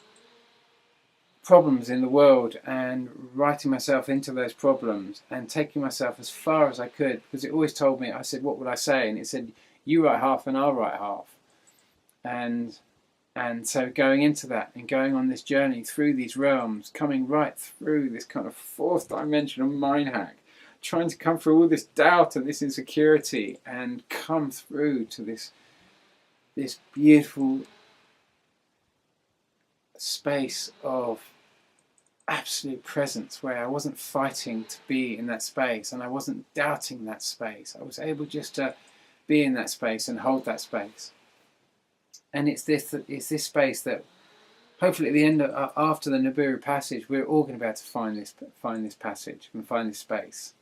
problems in the world, and writing myself into those problems and taking myself as far as I could, because it always told me, I said, what would I say? And it said, you write half and I'll write half. And so going into that and going on this journey through these realms, coming right through this kind of fourth dimensional mind hack, trying to come through all this doubt and this insecurity and come through to this beautiful space of absolute presence, where I wasn't fighting to be in that space and I wasn't doubting that space. I was able just to be in that space and hold that space. And it's this space that hopefully at the end after the Nibiru passage, we're all going to be able to find this passage and find this space.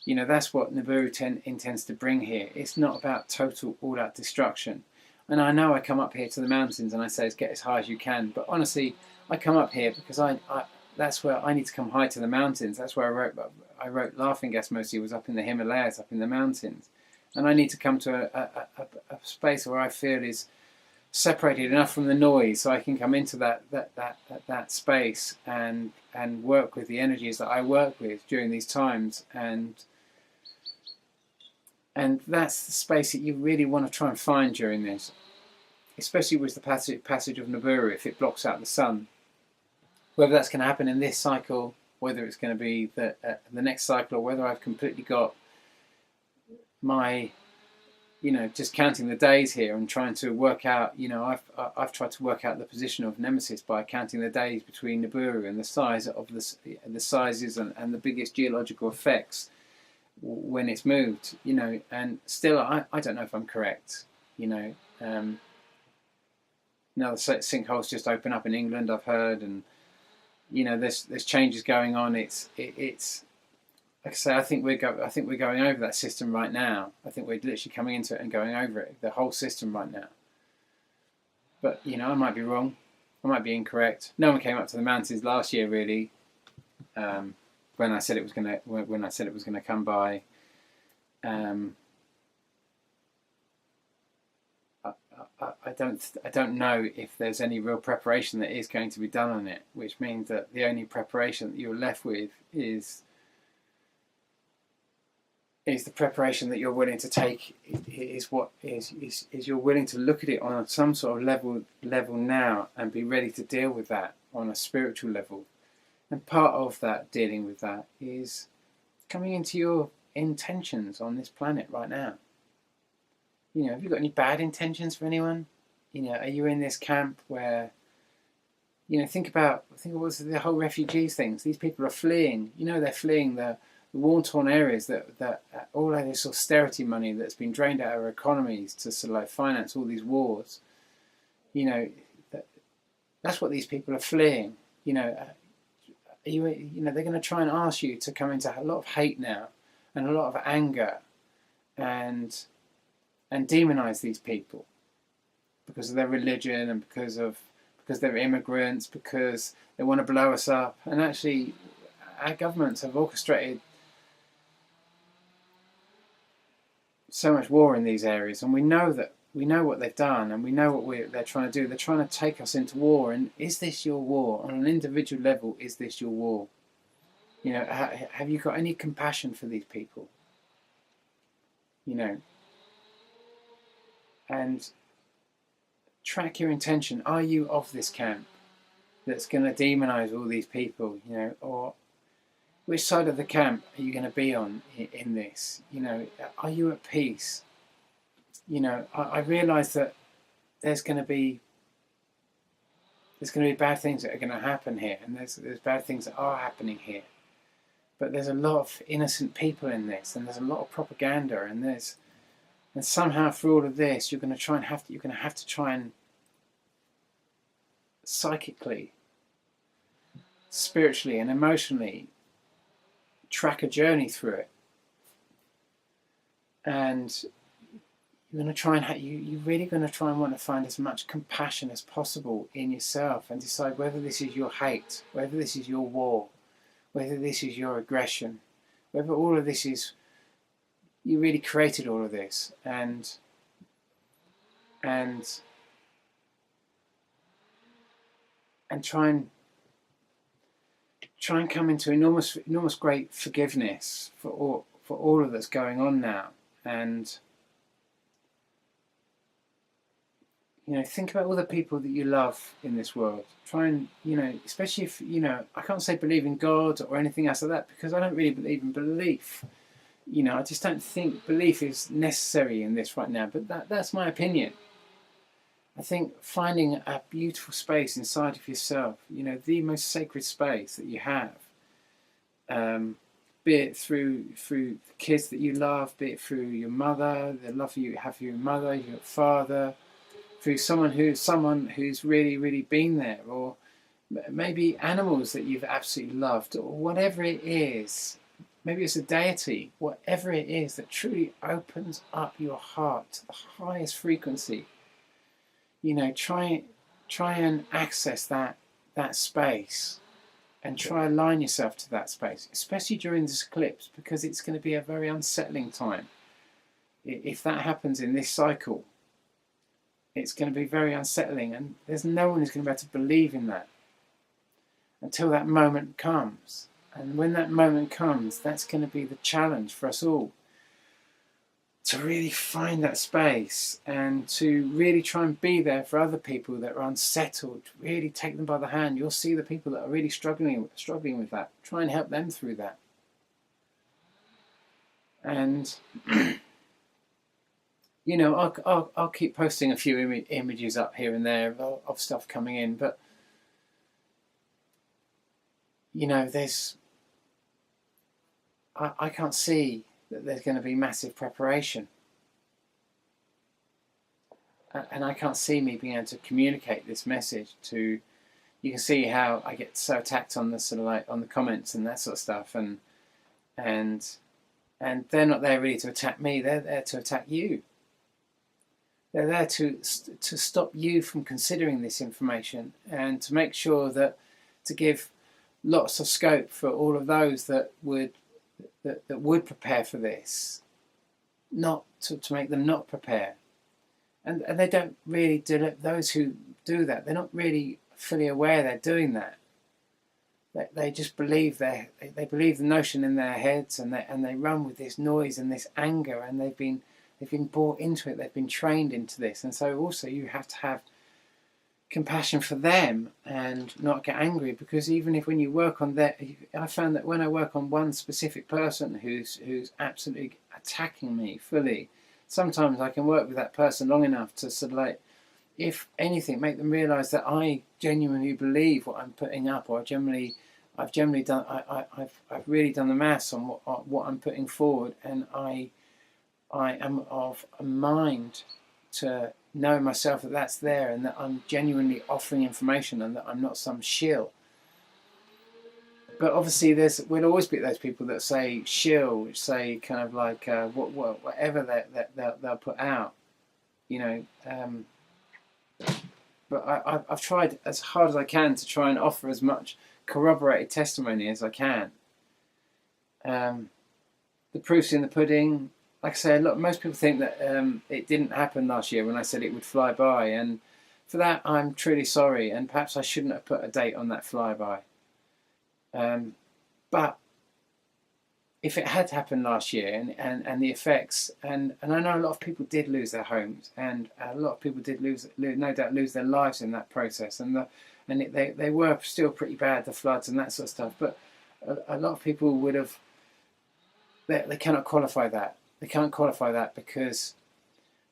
That's what Nibiru intends to bring here. It's not about total all-out destruction. And I know I come up here to the mountains and I say, get as high as you can. But honestly, I come up here because that's where I need to come high to the mountains. That's where I wrote Laughing Gas mostly, was up in the Himalayas, up in the mountains. And I need to come to a space where I feel is separated enough from the noise, so I can come into that space and work with the energies that I work with during these times, and that's the space that you really want to try and find during this, especially with the passage of Nibiru. If it blocks out the sun, whether that's going to happen in this cycle, whether it's going to be the next cycle, or whether I've completely got my just counting the days here and trying to work out, I've tried to work out the position of Nemesis by counting the days between Nibiru and the size of the sizes and the biggest geological effects when it's moved, and still I don't know if I'm correct, now the sinkholes just open up in England, I've heard, and there's changes going on. It's like I say, I think we're going over that system right now. I think we're literally coming into it and going over it, the whole system right now. But I might be wrong, I might be incorrect. No one came up to the mountains last year, really, when I said it was gonna come by. I don't know if there's any real preparation that is going to be done on it, which means that the only preparation that you're left with is the preparation that you're willing to take, is you're willing to look at it on some sort of level now and be ready to deal with that on a spiritual level. And part of that, dealing with that, is coming into your intentions on this planet right now. Have you got any bad intentions for anyone? Are you in this camp where, think about what's the whole refugees things. These people are fleeing. They're fleeing the war-torn areas that all of this austerity money that's been drained out of our economies to sort of finance all these wars. That's what these people are fleeing. They're going to try and ask you to come into a lot of hate now and a lot of anger and demonize these people because of their religion and because they're immigrants, because they want to blow us up. And actually, our governments have orchestrated so much war in these areas, and we know what they've done, and we know what they're trying to do. They're trying to take us into war. And is this your war? On an individual level, is this your war? Have you got any compassion for these people? And track your intention. Are you of this camp that's going to demonize all these people? Or which side of the camp are you going to be on in this? Are you at peace? I realise that there's there's going to be bad things that are going to happen here, and there's bad things that are happening here. But there's a lot of innocent people in this, and there's a lot of propaganda, and somehow through all of this, you're going to have to try and psychically, spiritually, and emotionally track a journey through it. And you're going to try and you're really going to try and want to find as much compassion as possible in yourself, and decide whether this is your hate, whether this is your war, whether this is your aggression, whether all of this is, you really created all of this, and try and come into enormous great forgiveness for all of that's going on now. And think about all the people that you love in this world. Try and, especially if, I can't say believe in God or anything else like that, because I don't really believe in belief. I just don't think belief is necessary in this right now, but that's my opinion. I think finding a beautiful space inside of yourself, the most sacred space that you have, be it through the kids that you love, be it through your mother, the love you have for your mother, your father, through someone who's really, really been there, or maybe animals that you've absolutely loved, or whatever it is. Maybe it's a deity, whatever it is that truly opens up your heart to the highest frequency. Try and access that space, and try and align yourself to that space, especially during this eclipse, because it's going to be a very unsettling time. If that happens in this cycle, it's going to be very unsettling, and there's no one who's going to be able to believe in that until that moment comes. And when that moment comes, that's going to be the challenge for us all, to really find that space and to really try and be there for other people that are unsettled. Really take them by the hand. You'll see the people that are really struggling with that. Try and help them through that. And I'll keep posting a few images up here and there of stuff coming in, but I can't see that there's going to be massive preparation, and I can't see me being able to communicate this message to. You can see how I get so attacked on the on the comments and that sort of stuff, and they're not there really to attack me. They're there to attack you. They're there to stop you from considering this information, and to make sure that to give lots of scope for all of those that would prepare for this, not to make them not prepare. And they don't really do it. Those who do that, they're not really fully aware they're doing that. They just believe they believe the notion in their heads, and they run with this noise and this anger, and they've been brought into it. They've been trained into this, and so also you have to have compassion for them and not get angry, because even if when you work on that, I found that when I work on one specific person who's absolutely attacking me fully, sometimes I can work with that person long enough to sort of if anything, make them realise that I genuinely believe what I'm putting up, or I've really done the maths on what I'm putting forward, and I am of a mind to know myself that that's there, and that I'm genuinely offering information, and that I'm not some shill. But obviously will always be those people that say shill, which say kind of whatever they'll put out, but I've tried as hard as I can to try and offer as much corroborated testimony as I can. The proof's in the pudding. Like I say, most people think that it didn't happen last year when I said it would fly by, and for that I'm truly sorry, and perhaps I shouldn't have put a date on that flyby. But if it had happened last year, and the effects, and I know a lot of people did lose their homes, and a lot of people did no doubt lose their lives in that process, and they were still pretty bad, the floods and that sort of stuff. But a lot of people would have. They cannot qualify that. They can't qualify that, because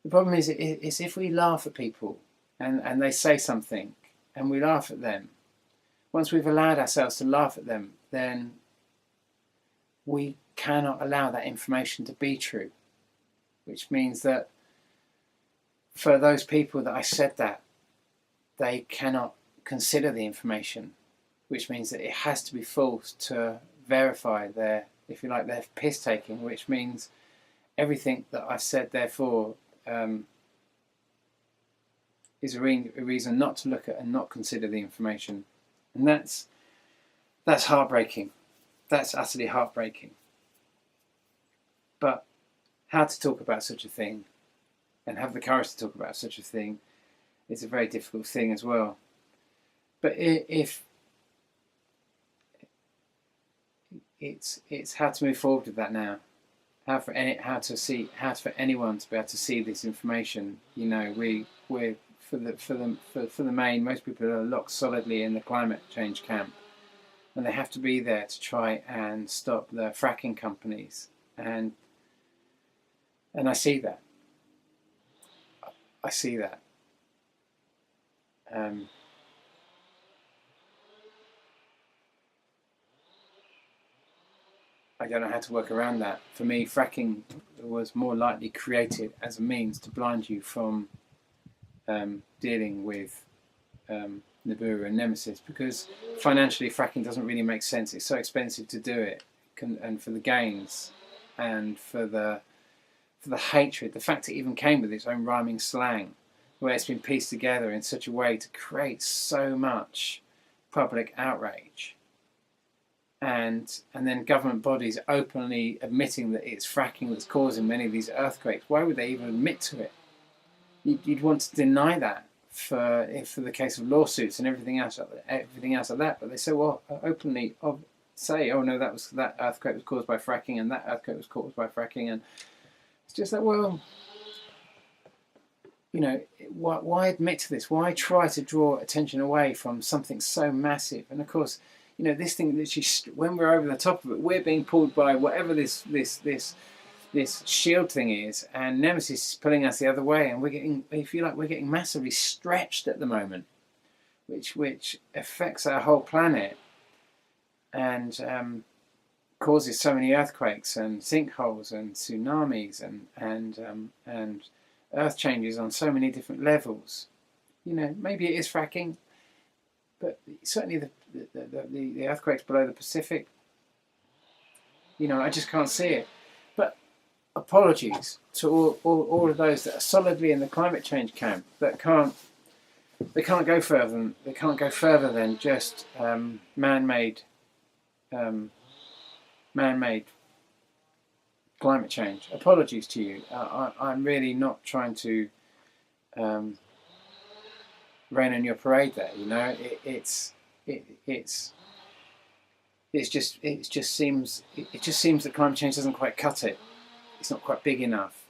the problem is if we laugh at people and they say something, and we laugh at them, once we've allowed ourselves to laugh at them, then we cannot allow that information to be true. Which means that for those people that I said that, they cannot consider the information, which means that it has to be false to verify their, if you like, their piss taking, which means everything that I said, therefore, is a reason not to look at and not consider the information. And that's heartbreaking. That's utterly heartbreaking. But how to talk about such a thing and have the courage to talk about such a thing is a very difficult thing as well. But if it's how to move forward with that now, how for anyone to be able to see this information. You know, we're for the main, most people are locked solidly in the climate change camp, and they have to be there to try and stop the fracking companies, and I see that. I see that. I don't know how to work around that. For me, fracking was more likely created as a means to blind you from dealing with Nibiru and Nemesis, because financially fracking doesn't really make sense. It's so expensive to do it, and for the gains and for the hatred, the fact it even came with its own rhyming slang, where it's been pieced together in such a way to create so much public outrage, and then government bodies openly admitting that it's fracking that's causing many of these earthquakes. Why would they even admit to it? You'd want to deny that for the case of lawsuits and everything else like that. But they say, well, openly say, oh no, that earthquake was caused by fracking, and that earthquake was caused by fracking, and it's just like, well, you know, why admit to this? Why try to draw attention away from something so massive? And of course, you know, this thing literally, when we're over the top of it, we're being pulled by whatever this shield thing is, and Nemesis is pulling us the other way, and we're getting massively stretched at the moment, which affects our whole planet, and causes so many earthquakes and sinkholes and tsunamis and earth changes on so many different levels. You know, maybe it is fracking, but certainly the earthquakes below the Pacific, you know, I just can't see it. But apologies to all of those that are solidly in the climate change camp, that can't go further than just man-made climate change. Apologies to you. I'm really not trying to rain on your parade there. You know, it just seems that climate change doesn't quite cut it. It's not quite big enough.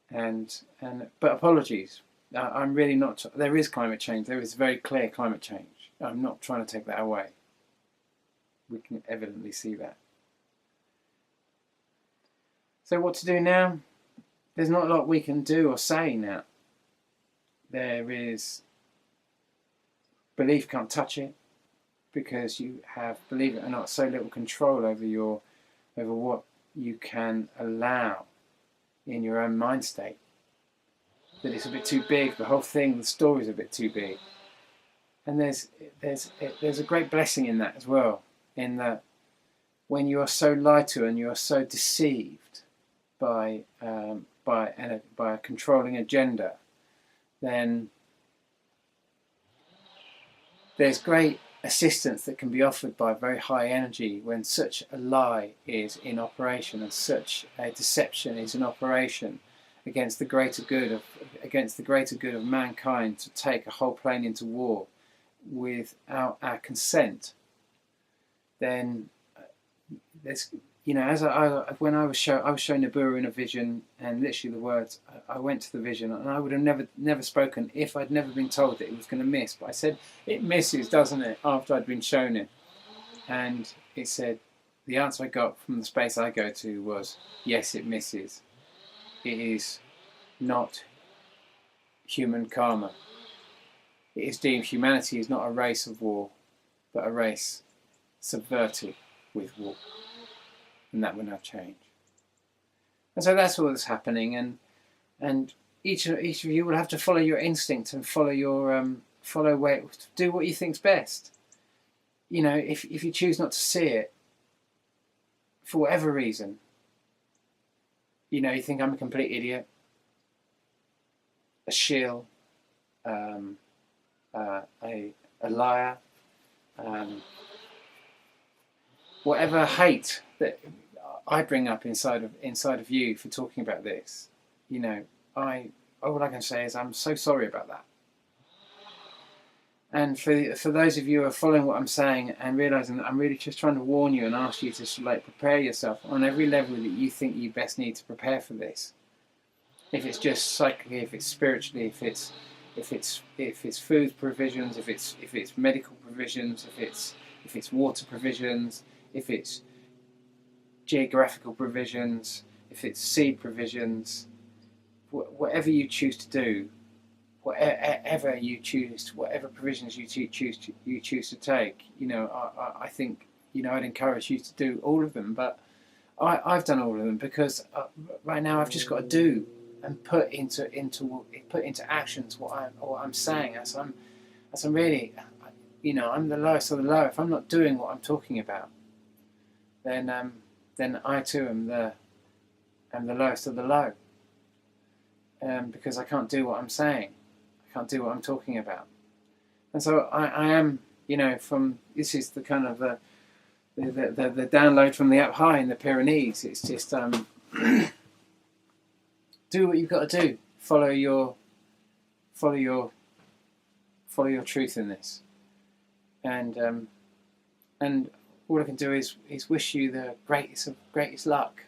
But apologies. I'm really not. There is climate change. There is very clear climate change. I'm not trying to take that away. We can evidently see that. So what to do now? There's not a lot we can do or say now. There is belief can't touch it, because you have, believe it or not, so little control over what you can allow in your own mind state, that it's a bit too big. The whole thing, the story's a bit too big. And there's a great blessing in that as well, in that when you are so lied to and you are so deceived by a controlling agenda, then there's great assistance that can be offered by very high energy when such a lie is in operation and such a deception is in operation against the greater good of mankind, to take a whole plane into war without our consent. Then there's, you know, when I was shown Nibiru in a vision, and literally the words, I went to the vision, and I would have never spoken if I'd never been told that it was going to miss. But I said, it misses, doesn't it? After I'd been shown it, and it said, the answer I got from the space I go to was, yes, it misses. It is not human karma. it is deemed humanity is not a race of war, but a race subverted with war, and that will now change. And so that's all that's happening, and each of you will have to follow your instinct and follow your do what you think's best. You know, if you choose not to see it for whatever reason, you know, you think I'm a complete idiot, a shill, a liar, whatever hate that I bring up inside of you for talking about this, you know, all I can say is I'm so sorry about that. And for those of you who are following what I'm saying and realising that I'm really just trying to warn you and ask you to like prepare yourself on every level that you think you best need to prepare for this. If it's just psychically, if it's spiritually, if it's food provisions, if it's medical provisions, if it's water provisions, if it's geographical provisions, if it's seed provisions, whatever you choose to do, whatever you choose, whatever provisions you choose to take, you know, I think, you know, I'd encourage you to do all of them. But I've done all of them because right now I've just got to do and put into actions what I'm saying. As I'm really, you know, I'm the lowest of the low. If I'm not doing what I'm talking about, then I too am the lowest of the low. Because I can't do what I'm saying. I can't do what I'm talking about. And so I am, you know, this is the kind of the download from the up high in the Pyrenees. It's just do what you've got to do. Follow your truth in this. And all I can do is wish you the greatest luck.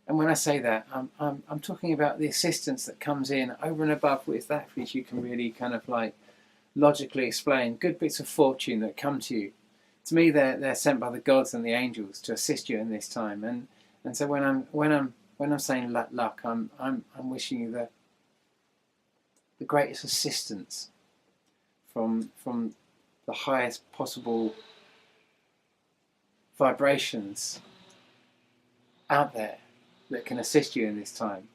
And when I say that, I'm talking about the assistance that comes in over and above with that, which you can really kind of like logically explain. Good bits of fortune that come to you. To me, they're sent by the gods and the angels to assist you in this time. And so when I'm saying luck, I'm wishing you the greatest assistance from the highest possible vibrations out there that can assist you in this time.